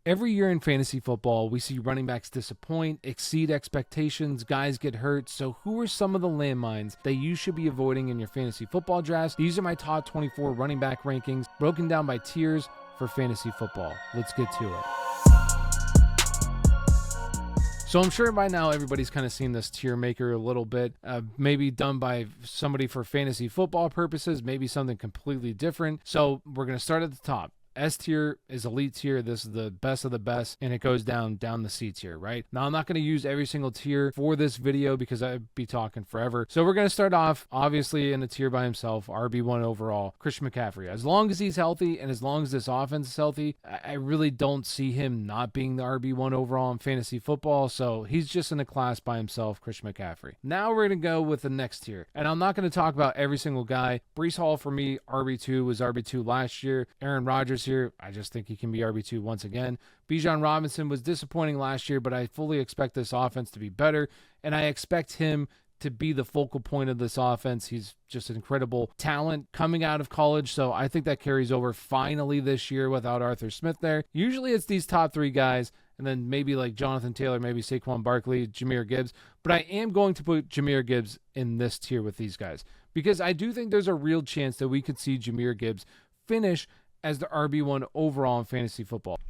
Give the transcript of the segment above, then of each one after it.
Every year in fantasy football, we see running backs disappoint, exceed expectations, guys get hurt. So who are some of the landmines that you should be avoiding in your fantasy football drafts? These are my top 24 running back rankings, broken down by tiers for fantasy football. Let's get to it. So I'm sure by now everybody's kind of seen this tier maker a little bit, maybe done by somebody for fantasy football purposes, maybe something completely different. So we're going to start at the top. S tier is elite tier. This is the best of the best, and it goes down the C tier, right? Now, I'm not going to use every single tier for this video because I'd be talking forever. So we're going to start off, obviously, in a tier by himself, RB1 overall, Christian McCaffrey. As long as he's healthy and as long as this offense is healthy, I really don't see him not being the RB1 overall in fantasy football. So he's just in a class by himself, Christian McCaffrey. Now we're going to go with the next tier, and I'm not going to talk about every single guy. Breece Hall, for me, RB2 was RB2 last year. Aaron Rodgers here, I just think he can be RB2 once again. Bijan Robinson was disappointing last year, but I fully expect this offense to be better, and I expect him to be the focal point of this offense. He's just an incredible talent coming out of college, so I think that carries over finally this year without Arthur Smith there. Usually it's these top three guys, and then maybe like Jonathan Taylor, maybe Saquon Barkley, Jahmyr Gibbs, but I am going to put Jahmyr Gibbs in this tier with these guys because I do think there's a real chance that we could see Jahmyr Gibbs finish as the RB1 overall in fantasy football.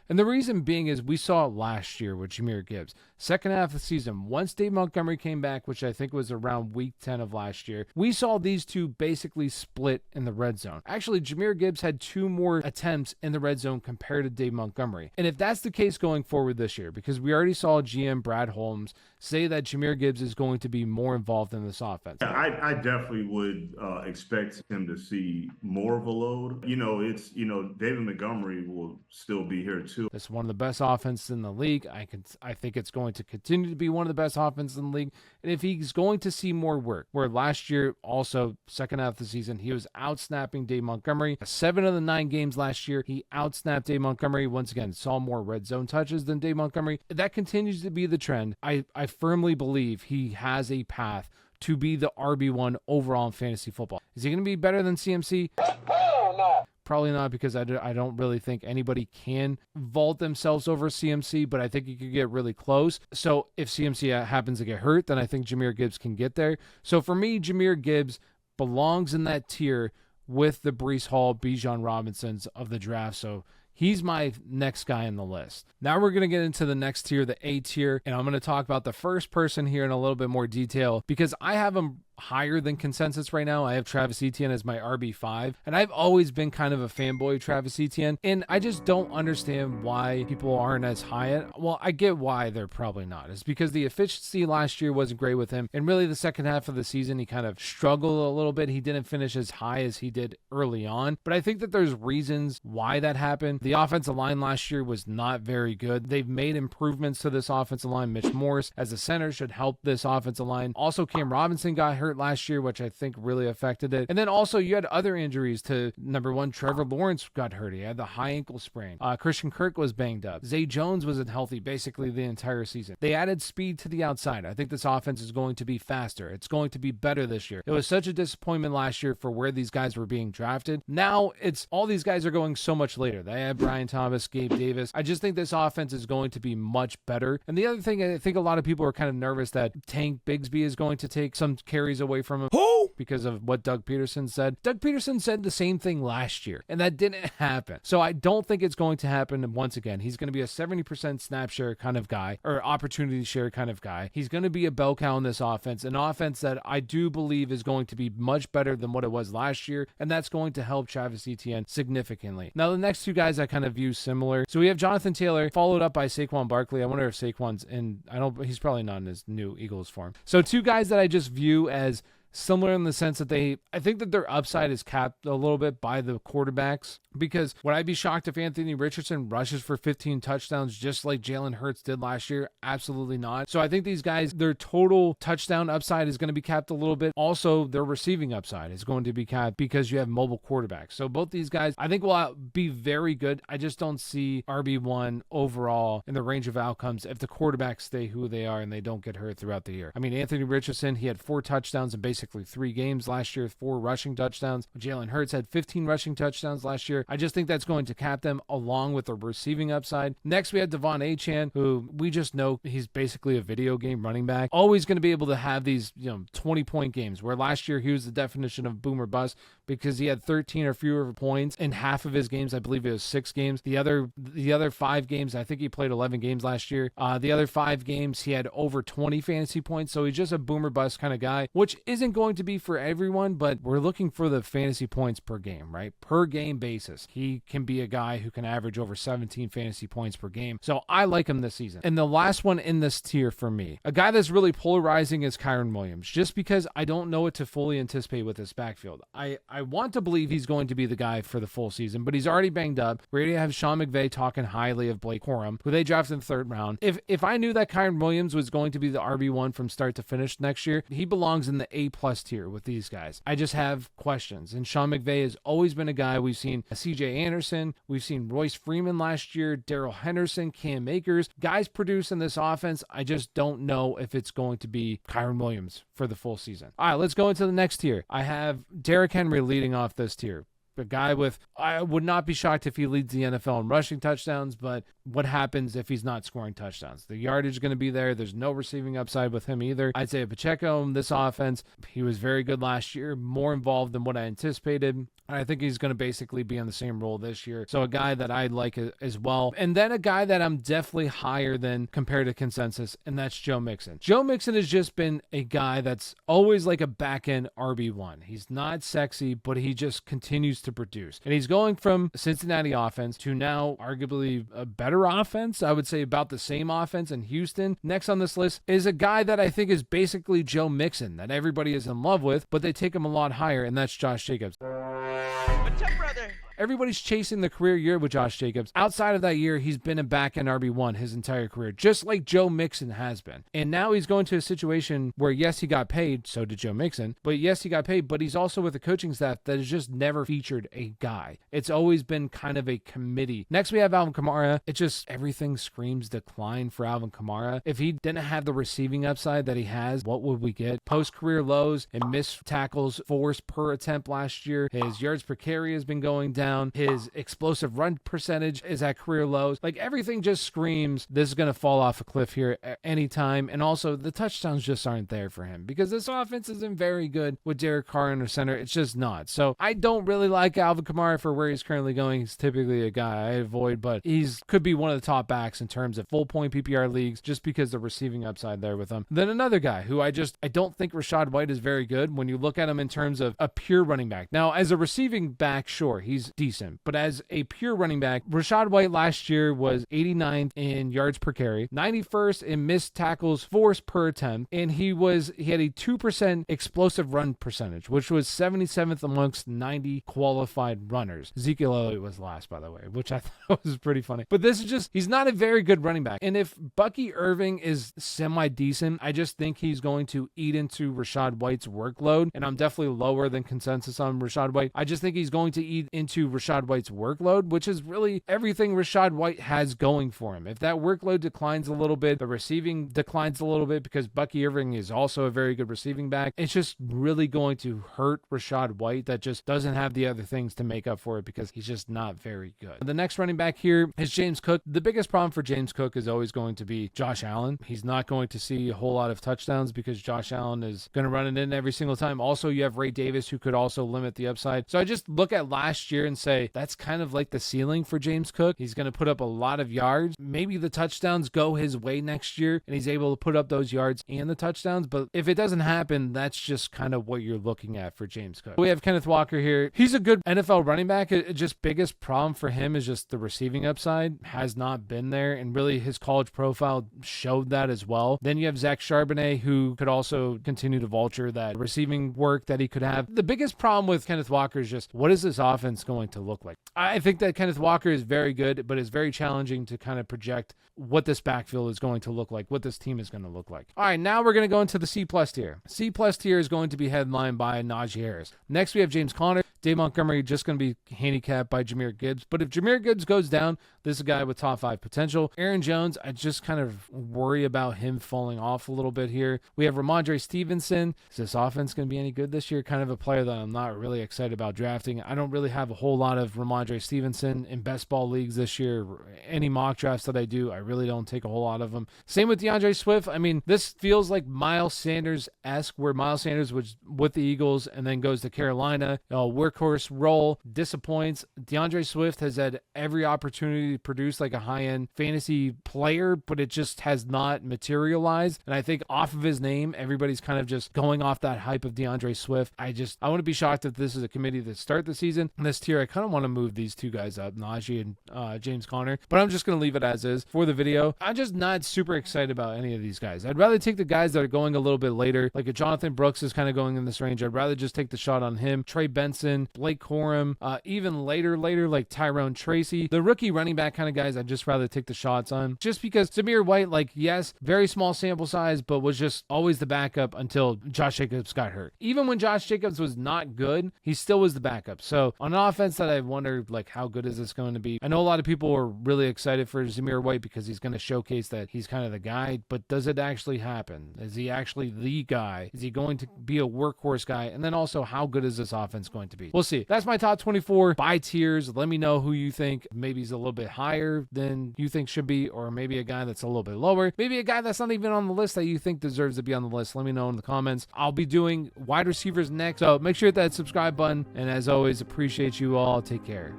And the reason being is we saw it last year with Jahmyr Gibbs. Second half of the season, once Dave Montgomery came back, which I think was around week 10 of last year, we saw these two basically split in the red zone. Actually, Jahmyr Gibbs had 2 more attempts in the red zone compared to Dave Montgomery. And if that's the case going forward this year, because we already saw GM Brad Holmes say that Jahmyr Gibbs is going to be more involved in this offense. Yeah, I definitely would expect him to see more of a load. David Montgomery will still be here too. It's one of the best offenses in the league. I think it's going to continue to be one of the best offenses in the league. And if he's going to see more work, where last year, also second half of the season, he was out-snapping Dave Montgomery. 7 of the 9 games last year, he out-snapped Dave Montgomery. Once again, saw more red zone touches than Dave Montgomery. That continues to be the trend. I firmly believe he has a path to be the RB1 overall in fantasy football. Is he going to be better than CMC? No. Probably not, because I don't really think anybody can vault themselves over CMC, but I think you could get really close. So if CMC happens to get hurt, then I think Jahmyr Gibbs can get there. So for me, Jahmyr Gibbs belongs in that tier with the Breece Hall, Bijan Robinsons of the draft. So he's my next guy in the list. Now we're going to get into the next tier, the A tier, and I'm going to talk about the first person here in a little bit more detail because I have him higher than consensus right now. I have Travis Etienne as my RB5, and I've always been kind of a fanboy of Travis Etienne, and I just don't understand why people aren't as high at. Well, I get why they're probably not. It's because the efficiency last year wasn't great with him, and really the second half of the season he kind of struggled a little bit. He didn't finish as high as he did early on, but I think that there's reasons why that happened. The offensive line last year was not very good. They've made improvements to this offensive line. Mitch Morse as a center should help this offensive line. Also, Cam Robinson got hurt last year, which I think really affected it. And then also you had other injuries to number one. Trevor Lawrence got hurt. He had the high ankle sprain. Christian Kirk was banged up. Zay Jones wasn't healthy basically the entire season. They added speed to the outside. I think this offense is going to be faster. It's going to be better this year. It was such a disappointment last year for where these guys were being drafted. Now it's all these guys are going so much later. They have Brian Thomas, Gabe Davis. I just think this offense is going to be much better. And the other thing, I think a lot of people are kind of nervous that Tank Bigsby is going to take some carries away from him. Who? Because of what Doug Peterson said. Doug Peterson said the same thing last year, and that didn't happen. So I don't think it's going to happen once again. He's going to be a 70% snap share kind of guy, or opportunity share kind of guy. He's going to be a bell cow in this offense, an offense that I do believe is going to be much better than what it was last year, and that's going to help Travis Etienne significantly. Now, the next two guys I kind of view similar. So we have Jonathan Taylor, followed up by Saquon Barkley. I wonder if Saquon's in, he's probably not in his new Eagles form. So two guys that I just view as similar in the sense that I think that their upside is capped a little bit by the quarterbacks, because would I be shocked if Anthony Richardson rushes for 15 touchdowns just like Jalen Hurts did last year? Absolutely not. So I think these guys, their total touchdown upside is going to be capped a little bit. Also, their receiving upside is going to be capped because you have mobile quarterbacks. So both these guys, I think will be very good. I just don't see RB1 overall in the range of outcomes if the quarterbacks stay who they are and they don't get hurt throughout the year. I mean, Anthony Richardson, he had 4 touchdowns and basically basically 3 games last year, 4 rushing touchdowns. Jalen Hurts had 15 rushing touchdowns last year. I just think that's going to cap them along with the receiving upside. Next, we had Devon Achane, who we just know he's basically a video game running back. Always going to be able to have these 20-point games, where last year he was the definition of boom or bust because he had 13 or fewer points in half of his games. I believe it was 6 games. The other 5 games, I think he played 11 games last year. The other 5 games, he had over 20 fantasy points. So he's just a boomer bust kind of guy, which isn't going to be for everyone, but we're looking for the fantasy points per game, right? Per game basis. He can be a guy who can average over 17 fantasy points per game. So I like him this season. And the last one in this tier for me, a guy that's really polarizing is Kyren Williams, just because I don't know what to fully anticipate with this backfield. I want to believe he's going to be the guy for the full season, but he's already banged up. We already have Sean McVay talking highly of Blake Corum, who they drafted in the 3rd round. If I knew that Kyren Williams was going to be the RB1 from start to finish next year, he belongs in the A+ tier with these guys. I just have questions. And Sean McVay has always been a guy. We've seen CJ Anderson, we've seen Royce Freeman last year, Darrell Henderson, Cam Akers, guys produce in this offense. I just don't know if it's going to be Kyren Williams for the full season. All right, let's go into the next tier. I have Derrick Henry leading off this tier. A guy with, I would not be shocked if he leads the NFL in rushing touchdowns, but what happens if he's not scoring touchdowns? The yardage is going to be there. There's no receiving upside with him either. I'd say Pacheco in this offense, he was very good last year, more involved than what I anticipated. I think he's going to basically be in the same role this year. So a guy that I like as well. And then a guy that I'm definitely higher than compared to consensus, and that's Joe Mixon. Joe Mixon has just been a guy that's always like a back-end RB1. He's not sexy, but he just continues to produce. And he's going from Cincinnati offense to now arguably a better offense. I would say about the same offense in Houston. Next on this list is a guy that I think is basically Joe Mixon, that everybody is in love with, but they take him a lot higher, and that's Josh Jacobs. What's up, brother? Everybody's chasing the career year with Josh Jacobs. Outside of that year, he's been a back-end RB1 his entire career, just like Joe Mixon has been. And now he's going to a situation where, yes, he got paid, so did Joe Mixon, but yes, he got paid, but he's also with a coaching staff that has just never featured a guy. It's always been kind of a committee. Next, we have Alvin Kamara. It just, everything screams decline for Alvin Kamara. If he didn't have the receiving upside that he has, what would we get? Post-career lows and missed tackles forced per attempt last year. His yards per carry has been going down. His explosive run percentage is at career lows. Like, everything just screams this is going to fall off a cliff here at any time. And also, the touchdowns just aren't there for him because this offense isn't very good with Derek Carr in the center. It's just not. So I don't really like Alvin Kamara for where he's currently going. He's typically a guy I avoid, but he's could be one of the top backs in terms of full point PPR leagues just because the receiving upside there with him. Then another guy who I don't think Rachaad White is very good when you look at him in terms of a pure running back. Now, as a receiving back, sure, he's decent. But as a pure running back, Rachaad White last year was 89th in yards per carry, 91st in missed tackles forced per attempt, and he had a 2% explosive run percentage, which was 77th amongst 90 qualified runners. Ezekiel Elliott was last, by the way, which I thought was pretty funny. But this is just, he's not a very good running back. And if Bucky Irving is semi-decent, I just think he's going to eat into Rachaad White's workload, and I'm definitely lower than consensus on Rachaad White. I just think he's going to eat into Rachaad White's workload, which is really everything Rachaad White has going for him. If that workload declines a little bit, the receiving declines a little bit because Bucky Irving is also a very good receiving back, it's just really going to hurt Rachaad White that just doesn't have the other things to make up for it because he's just not very good. The next running back here is James Cook. The biggest problem for James Cook is always going to be Josh Allen. He's not going to see a whole lot of touchdowns because Josh Allen is going to run it in every single time. Also, you have Ray Davis who could also limit the upside. So I just look at last year and say that's kind of like the ceiling for James Cook. He's going to put up a lot of yards. Maybe the touchdowns go his way next year and he's able to put up those yards and the touchdowns. But if it doesn't happen, that's just kind of what you're looking at for James Cook. We have Kenneth Walker here. He's a good NFL running back. Just biggest problem for him is just the receiving upside has not been there. And really his college profile showed that as well. Then you have Zach Charbonnet who could also continue to vulture that receiving work that he could have. The biggest problem with Kenneth Walker is just what is this offense going to look like? I think that Kenneth Walker is very good, but it's very challenging to kind of project what this backfield is going to look like, what this team is going to look like. All right, now we're going to go into the C+ tier. C+ tier is going to be headlined by Najee Harris. Next, we have James Conner. Dave Montgomery just going to be handicapped by Jahmyr Gibbs. But if Jahmyr Gibbs goes down, this is a guy with top 5 potential. Aaron Jones, I just kind of worry about him falling off a little bit here. We have Ramondre Stevenson. Is this offense going to be any good this year? Kind of a player that I'm not really excited about drafting. I don't really have a whole lot of Ramondre Stevenson in best ball leagues this year. Any mock drafts that I do, I really don't take a whole lot of them. Same with DeAndre Swift. I mean, this feels like Miles Sanders-esque, where Miles Sanders was with the Eagles and then goes to Carolina. Workhorse role, disappoints. DeAndre Swift has had every opportunity to produce like a high-end fantasy player, but it just has not materialized. And I think off of his name, everybody's kind of just going off that hype of DeAndre Swift. I wouldn't be shocked if this is a committee that start the season. In this tier, I kind of want to move these two guys up, Najee and James Conner, but I'm just going to leave it as is for the video. I'm just not super excited about any of these guys. I'd rather take the guys that are going a little bit later, like a Jonathan Brooks is kind of going in this range. I'd rather just take the shot on him. Trey Benson, Blake Corum, even later like Tyrone Tracy, the rookie running back kind of guys, I'd just rather take the shots on, just because Zamir White, like, yes, very small sample size, but was just always the backup until Josh Jacobs got hurt. Even when Josh Jacobs was not good, he still was the backup. So on an offense that I wondered, like, how good is this going to be? I know a lot of people are really excited for Zamir White because he's going to showcase that he's kind of the guy, but does it actually happen? Is he actually the guy? Is he going to be a workhorse guy? And then also, how good is this offense going to be? We'll see. That's my top 24 by tiers. Let me know who you think maybe is a little bit higher than you think should be, or maybe a guy that's a little bit lower, maybe a guy that's not even on the list that you think deserves to be on the list. Let me know in the comments. I'll be doing wide receivers next, so make sure to hit that subscribe button, and as always, appreciate you all. Take care.